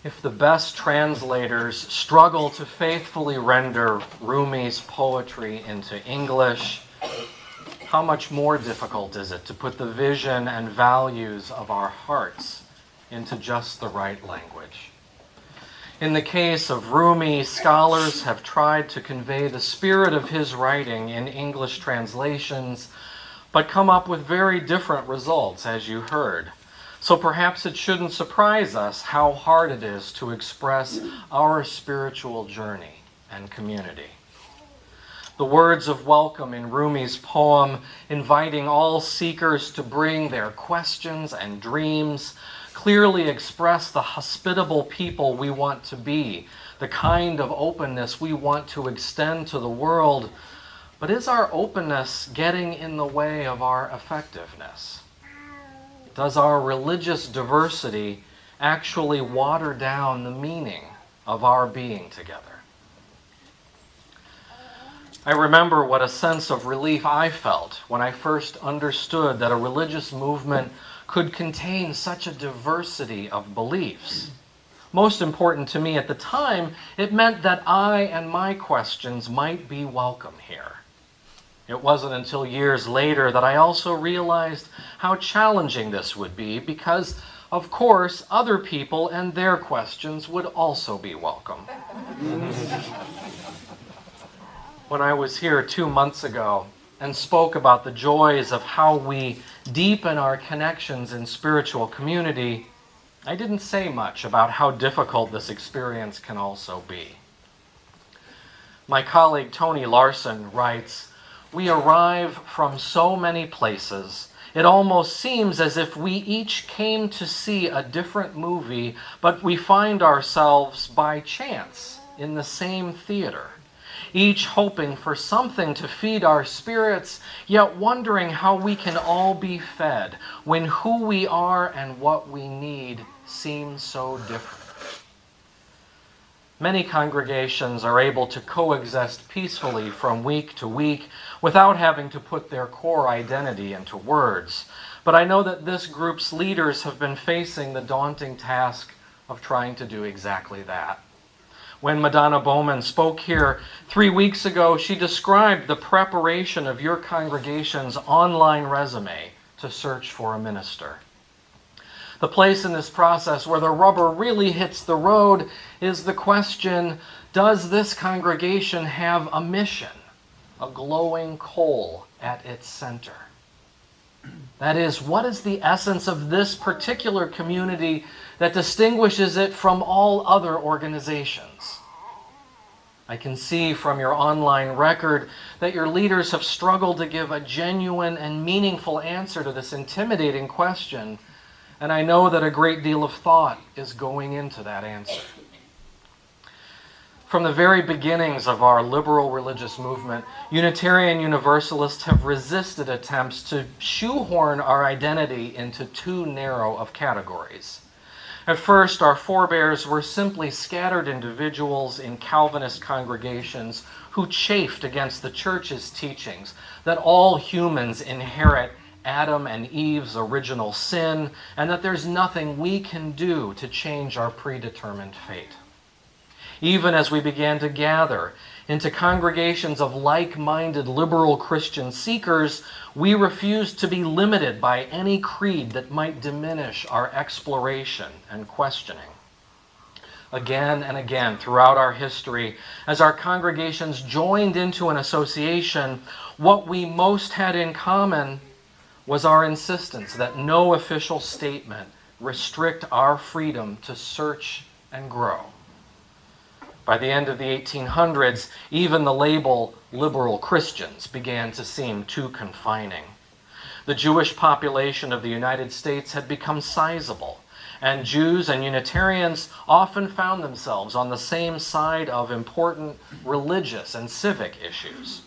If the best translators struggle to faithfully render Rumi's poetry into English, how much more difficult is it to put the vision and values of our hearts into just the right language? In the case of Rumi, scholars have tried to convey the spirit of his writing in English translations, but come up with very different results, as you heard. So perhaps it shouldn't surprise us how hard it is to express our spiritual journey and community. The words of welcome in Rumi's poem, inviting all seekers to bring their questions and dreams, clearly express the hospitable people we want to be, the kind of openness we want to extend to the world. But is our openness getting in the way of our effectiveness? Does our religious diversity actually water down the meaning of our being together? I remember what a sense of relief I felt when I first understood that a religious movement could contain such a diversity of beliefs. Most important to me at the time, it meant that I and my questions might be welcome here. It wasn't until years later that I also realized how challenging this would be because, of course, other people and their questions would also be welcome. When I was here 2 months ago and spoke about the joys of how we deepen our connections in spiritual community, I didn't say much about how difficult this experience can also be. My colleague Tony Larson writes, "We arrive from so many places, it almost seems as if we each came to see a different movie, but we find ourselves by chance in the same theater, each hoping for something to feed our spirits, yet wondering how we can all be fed when who we are and what we need seems so different." Many congregations are able to coexist peacefully from week to week without having to put their core identity into words. But I know that this group's leaders have been facing the daunting task of trying to do exactly that. When Madonna Bowman spoke here 3 weeks ago, she described the preparation of your congregation's online resume to search for a minister. The place in this process where the rubber really hits the road is the question, does this congregation have a mission, a glowing coal at its center? That is, what is the essence of this particular community that distinguishes it from all other organizations? I can see from your online record that your leaders have struggled to give a genuine and meaningful answer to this intimidating question, and I know that a great deal of thought is going into that answer. From the very beginnings of our liberal religious movement, Unitarian Universalists have resisted attempts to shoehorn our identity into too narrow of categories. At first, our forebears were simply scattered individuals in Calvinist congregations who chafed against the church's teachings that all humans inherit Adam and Eve's original sin, and that there's nothing we can do to change our predetermined fate. Even as we began to gather into congregations of like-minded liberal Christian seekers, we refused to be limited by any creed that might diminish our exploration and questioning. Again and again throughout our history, as our congregations joined into an association, what we most had in common was our insistence that no official statement restrict our freedom to search and grow. By the end of the 1800s, even the label liberal Christians began to seem too confining. The Jewish population of the United States had become sizable, and Jews and Unitarians often found themselves on the same side of important religious and civic issues.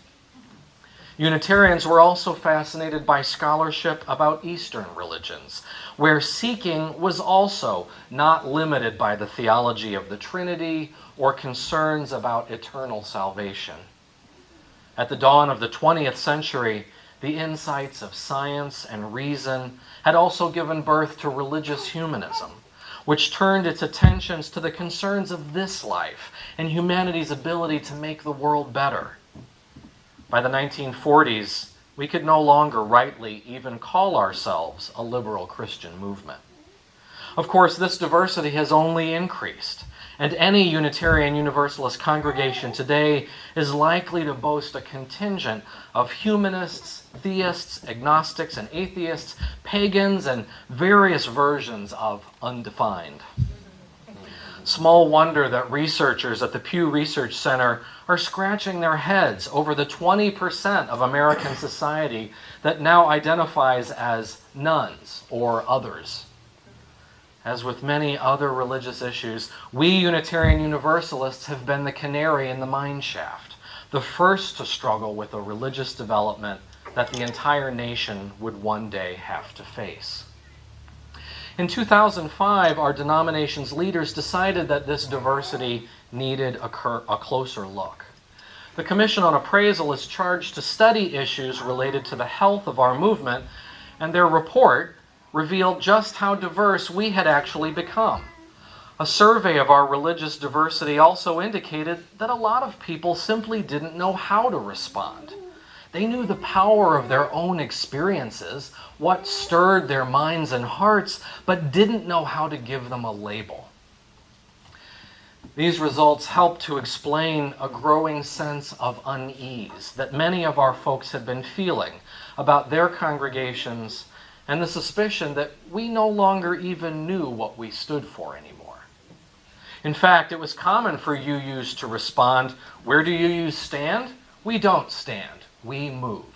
Unitarians were also fascinated by scholarship about Eastern religions, where seeking was also not limited by the theology of the Trinity or concerns about eternal salvation. At the dawn of the 20th century, the insights of science and reason had also given birth to religious humanism, which turned its attentions to the concerns of this life and humanity's ability to make the world better. By the 1940s, we could no longer rightly even call ourselves a liberal Christian movement. Of course, this diversity has only increased, and any Unitarian Universalist congregation today is likely to boast a contingent of humanists, theists, agnostics, and atheists, pagans, and various versions of undefined. Small wonder that researchers at the Pew Research Center are scratching their heads over the 20% of American society that now identifies as nones or others. As with many other religious issues, we Unitarian Universalists have been the canary in the mine shaft, the first to struggle with a religious development that the entire nation would one day have to face. In 2005, our denomination's leaders decided that this diversity needed a closer look. The Commission on Appraisal is charged to study issues related to the health of our movement, and their report revealed just how diverse we had actually become. A survey of our religious diversity also indicated that a lot of people simply didn't know how to respond. They knew the power of their own experiences, what stirred their minds and hearts, but didn't know how to give them a label. These results help to explain a growing sense of unease that many of our folks had been feeling about their congregations, and the suspicion that we no longer even knew what we stood for anymore. In fact, it was common for UUs to respond, "Where do UUs stand? We don't stand. We move."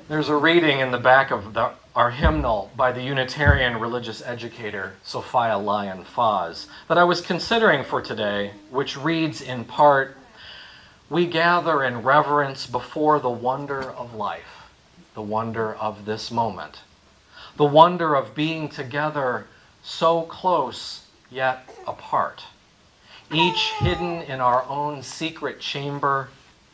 There's a reading in the back of our hymnal by the Unitarian religious educator Sophia Lyon Foz that I was considering for today, which reads in part, "We gather in reverence before the wonder of life, the wonder of this moment, the wonder of being together so close yet apart, each hidden in our own secret chamber,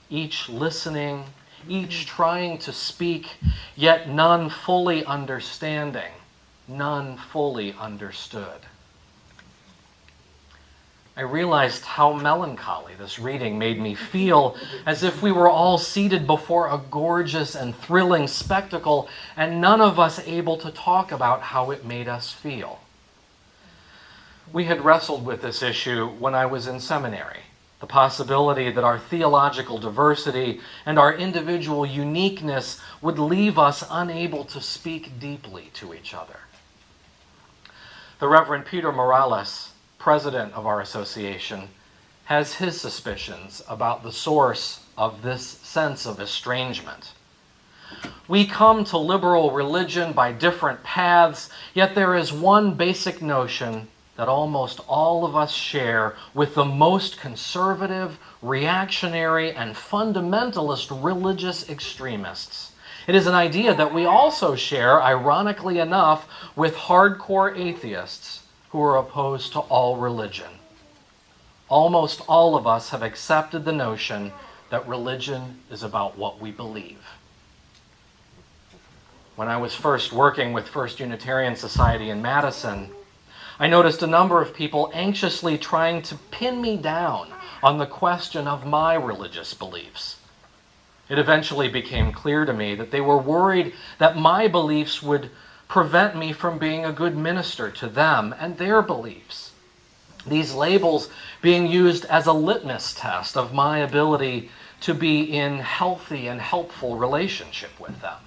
each listening, each trying to speak, yet none fully understanding, none fully understood." I realized how melancholy this reading made me feel, as if we were all seated before a gorgeous and thrilling spectacle, and none of us able to talk about how it made us feel. We had wrestled with this issue when I was in seminary, the possibility that our theological diversity and our individual uniqueness would leave us unable to speak deeply to each other. The Reverend Peter Morales, president of our association, has his suspicions about the source of this sense of estrangement. We come to liberal religion by different paths, yet there is one basic notion that almost all of us share with the most conservative, reactionary, and fundamentalist religious extremists. It is an idea that we also share, ironically enough, with hardcore atheists who are opposed to all religion. Almost all of us have accepted the notion that religion is about what we believe. When I was first working with First Unitarian Society in Madison, I noticed a number of people anxiously trying to pin me down on the question of my religious beliefs. It eventually became clear to me that they were worried that my beliefs would prevent me from being a good minister to them and their beliefs. These labels being used as a litmus test of my ability to be in healthy and helpful relationship with them.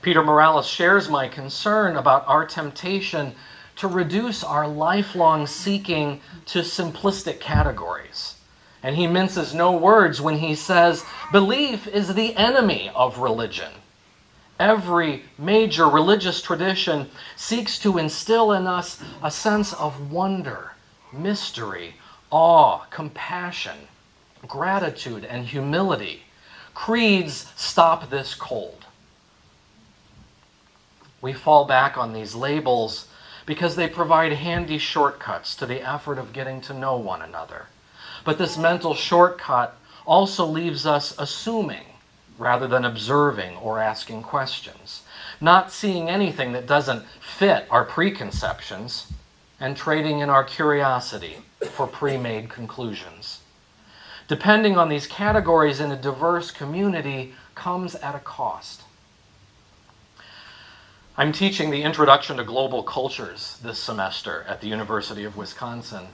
Peter Morales shares my concern about our temptation to reduce our lifelong seeking to simplistic categories. And he minces no words when he says, belief is the enemy of religion. Every major religious tradition seeks to instill in us a sense of wonder, mystery, awe, compassion, gratitude, and humility. Creeds stop this cold. We fall back on these labels because they provide handy shortcuts to the effort of getting to know one another. But this mental shortcut also leaves us assuming rather than observing or asking questions. not seeing anything that doesn't fit our preconceptions, and trading in our curiosity for pre-made conclusions. Depending on these categories in a diverse community comes at a cost. I'm teaching the Introduction to Global Cultures this semester at the University of Wisconsin.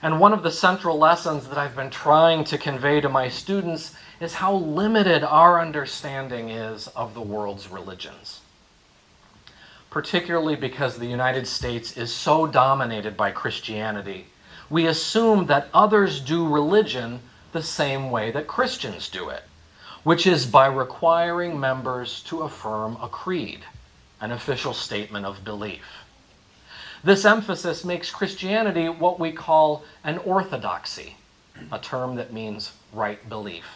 And one of the central lessons that I've been trying to convey to my students is how limited our understanding is of the world's religions. Particularly because the United States is so dominated by Christianity, we assume that others do religion the same way that Christians do it, which is by requiring members to affirm a creed, an official statement of belief. This emphasis makes Christianity what we call an orthodoxy, a term that means right belief.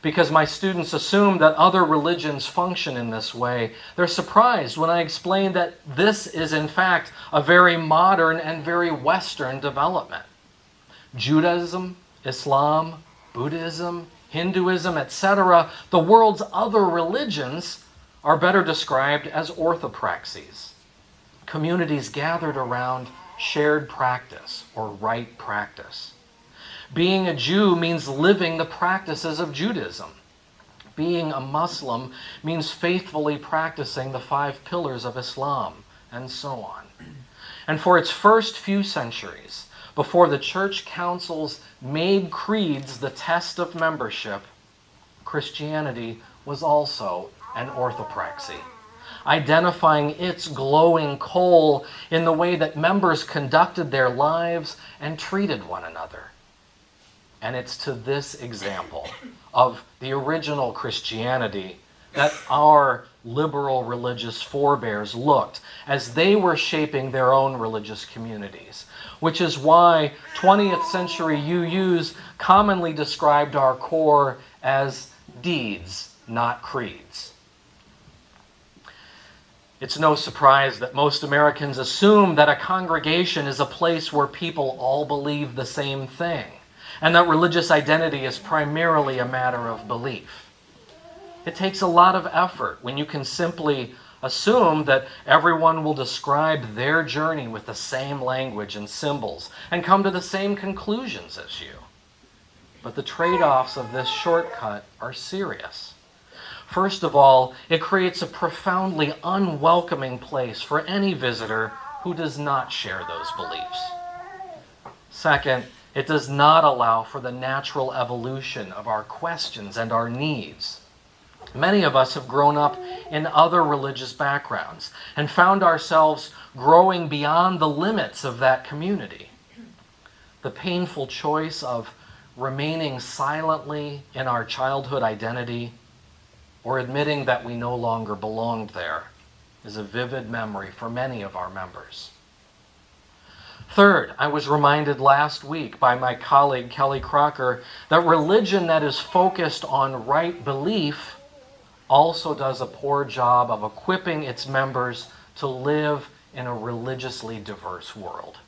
Because my students assume that other religions function in this way, they're surprised when I explain that this is in fact a very modern and very Western development. Judaism, Islam, Buddhism, Hinduism, etc., the world's other religions are better described as orthopraxies, communities gathered around shared practice or right practice. Being a Jew means living the practices of Judaism. Being a Muslim means faithfully practicing the 5 pillars of Islam, and so on. And for its first few centuries, before the church councils made creeds the test of membership, Christianity was also an orthopraxy, identifying its glowing coal in the way that members conducted their lives and treated one another. And it's to this example of the original Christianity that our liberal religious forebears looked as they were shaping their own religious communities, which is why 20th century UUs commonly described our core as deeds, not creeds. It's no surprise that most Americans assume that a congregation is a place where people all believe the same thing, and that religious identity is primarily a matter of belief. It takes a lot of effort when you can simply assume that everyone will describe their journey with the same language and symbols and come to the same conclusions as you. But the trade-offs of this shortcut are serious. First of all, it creates a profoundly unwelcoming place for any visitor who does not share those beliefs. Second, it does not allow for the natural evolution of our questions and our needs. Many of us have grown up in other religious backgrounds and found ourselves growing beyond the limits of that community. The painful choice of remaining silently in our childhood identity or admitting that we no longer belonged there is a vivid memory for many of our members. Third, I was reminded last week by my colleague Kelly Crocker that religion that is focused on right belief also does a poor job of equipping its members to live in a religiously diverse world.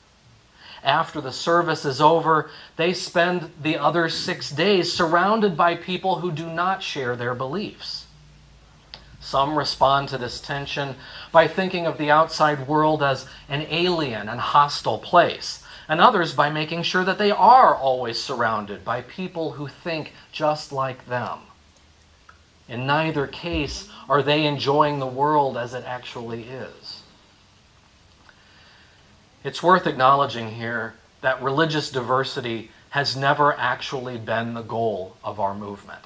After the service is over, they spend the other 6 days surrounded by people who do not share their beliefs. Some respond to this tension by thinking of the outside world as an alien and hostile place, and others by making sure that they are always surrounded by people who think just like them. In neither case are they enjoying the world as it actually is. It's worth acknowledging here that religious diversity has never actually been the goal of our movement.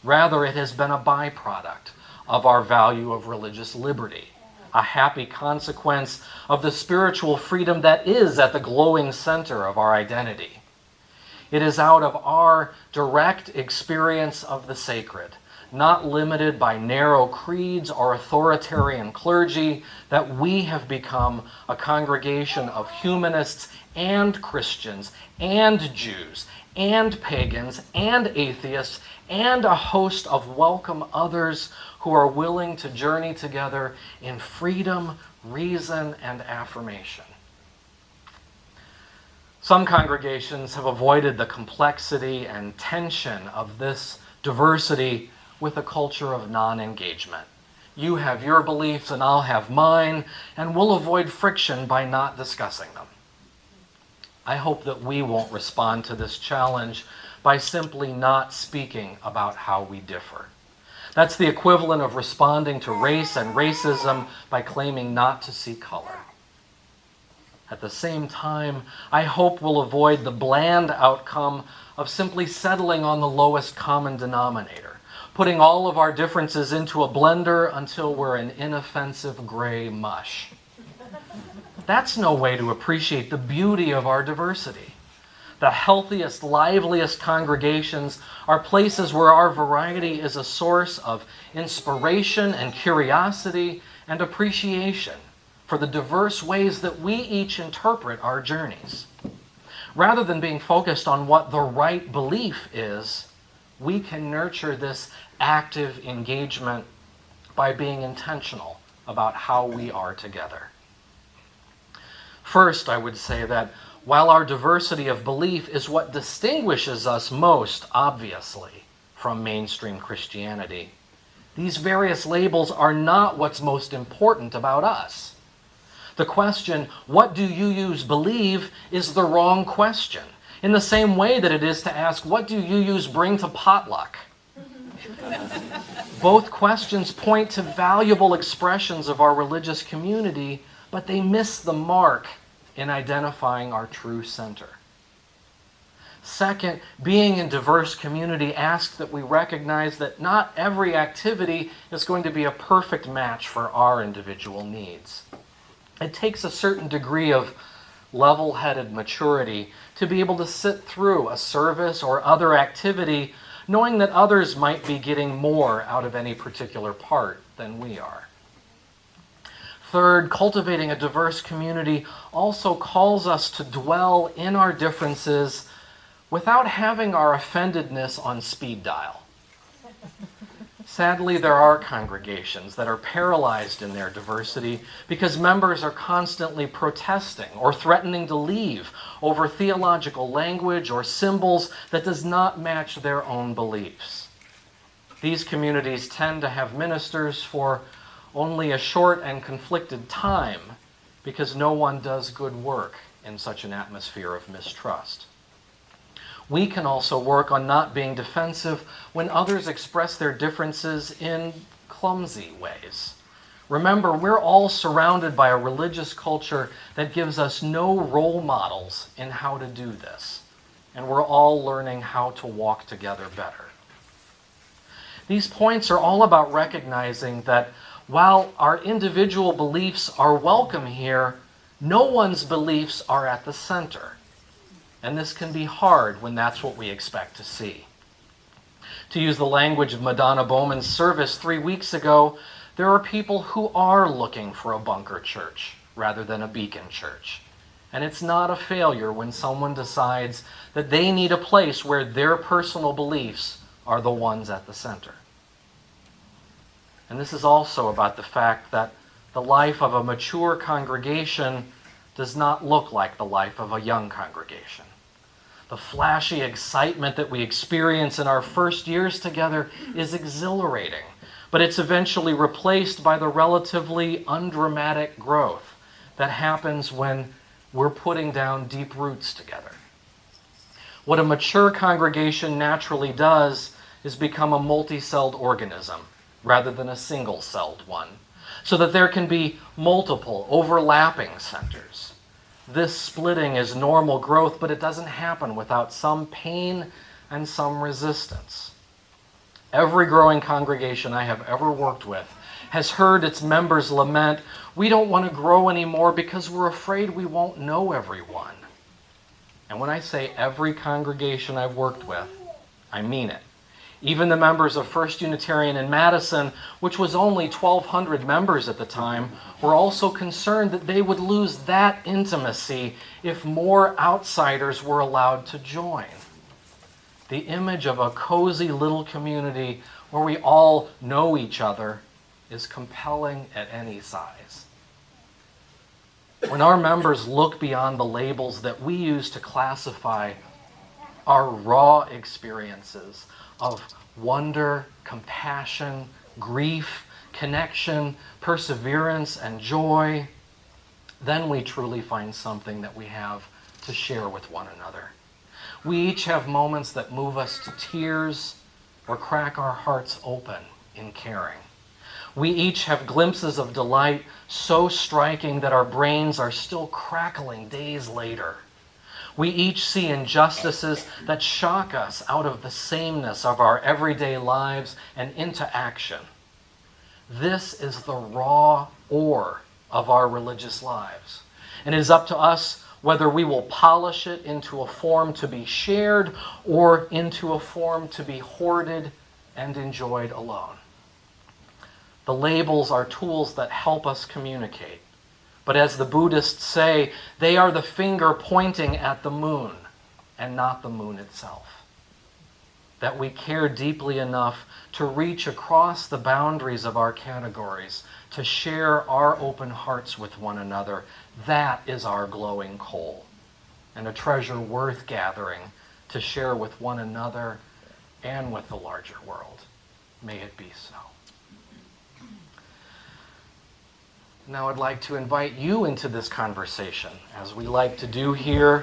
Rather, it has been a byproduct of our value of religious liberty, a happy consequence of the spiritual freedom that is at the glowing center of our identity. It is out of our direct experience of the sacred, not limited by narrow creeds or authoritarian clergy, that we have become a congregation of humanists and Christians and Jews and pagans and atheists and a host of welcome others who are willing to journey together in freedom, reason, and affirmation. Some congregations have avoided the complexity and tension of this diversity with a culture of non-engagement, You have your beliefs and I'll have mine, and we'll avoid friction by not discussing them. I hope that we won't respond to this challenge by simply not speaking about how we differ. That's the equivalent of responding to race and racism by claiming not to see color. At the same time, I hope we'll avoid the bland outcome of simply settling on the lowest common denominator, putting all of our differences into a blender until we're an inoffensive gray mush. That's no way to appreciate the beauty of our diversity. The healthiest, liveliest congregations are places where our variety is a source of inspiration and curiosity and appreciation for the diverse ways that we each interpret our journeys. Rather than being focused on what the right belief is, we can nurture this active engagement by being intentional about how we are together. First, I would say that while our diversity of belief is what distinguishes us most obviously from mainstream Christianity, these various labels are not what's most important about us. The question, what do you believe, is the wrong question, in the same way that it is to ask, what do you bring to potluck? Both questions point to valuable expressions of our religious community, but they miss the mark in identifying our true center. Second, being in diverse community asks that we recognize that not every activity is going to be a perfect match for our individual needs. It takes a certain degree of level-headed maturity to be able to sit through a service or other activity knowing that others might be getting more out of any particular part than we are. Third, cultivating a diverse community also calls us to dwell in our differences without having our offendedness on speed dial. Sadly, there are congregations that are paralyzed in their diversity because members are constantly protesting or threatening to leave over theological language or symbols that does not match their own beliefs. These communities tend to have ministers for only a short and conflicted time because no one does good work in such an atmosphere of mistrust. We can also work on not being defensive when others express their differences in clumsy ways. Remember, we're all surrounded by a religious culture that gives us no role models in how to do this, and we're all learning how to walk together better. These points are all about recognizing that while our individual beliefs are welcome here, no one's beliefs are at the center. And this can be hard when that's what we expect to see. To use the language of Madonna Bowman's service 3 weeks ago, there are people who are looking for a bunker church rather than a beacon church. And it's not a failure when someone decides that they need a place where their personal beliefs are the ones at the center. And this is also about the fact that the life of a mature congregation does not look like the life of a young congregation. The flashy excitement that we experience in our first years together is exhilarating, but it's eventually replaced by the relatively undramatic growth that happens when we're putting down deep roots together. What a mature congregation naturally does is become a multi-celled organism rather than a single-celled one, so that there can be multiple overlapping centers. This splitting is normal growth, but it doesn't happen without some pain and some resistance. Every growing congregation I have ever worked with has heard its members lament, "We don't want to grow anymore because we're afraid we won't know everyone." And when I say every congregation I've worked with, I mean it. Even the members of First Unitarian in Madison, which was only 1,200 members at the time, were also concerned that they would lose that intimacy if more outsiders were allowed to join. The image of a cozy little community where we all know each other is compelling at any size. When our members look beyond the labels that we use to classify our raw experiences of wonder, compassion, grief, connection, perseverance, and joy, then we truly find something that we have to share with one another. We each have moments that move us to tears or crack our hearts open in caring. We each have glimpses of delight so striking that our brains are still crackling days later. We each see injustices that shock us out of the sameness of our everyday lives and into action. This is the raw ore of our religious lives. And it is up to us whether we will polish it into a form to be shared or into a form to be hoarded and enjoyed alone. The labels are tools that help us communicate. But as the Buddhists say, they are the finger pointing at the moon and not the moon itself. That we care deeply enough to reach across the boundaries of our categories, to share our open hearts with one another, that is our glowing coal, and a treasure worth gathering to share with one another and with the larger world. May it be so. Now I'd like to invite you into this conversation, as we like to do here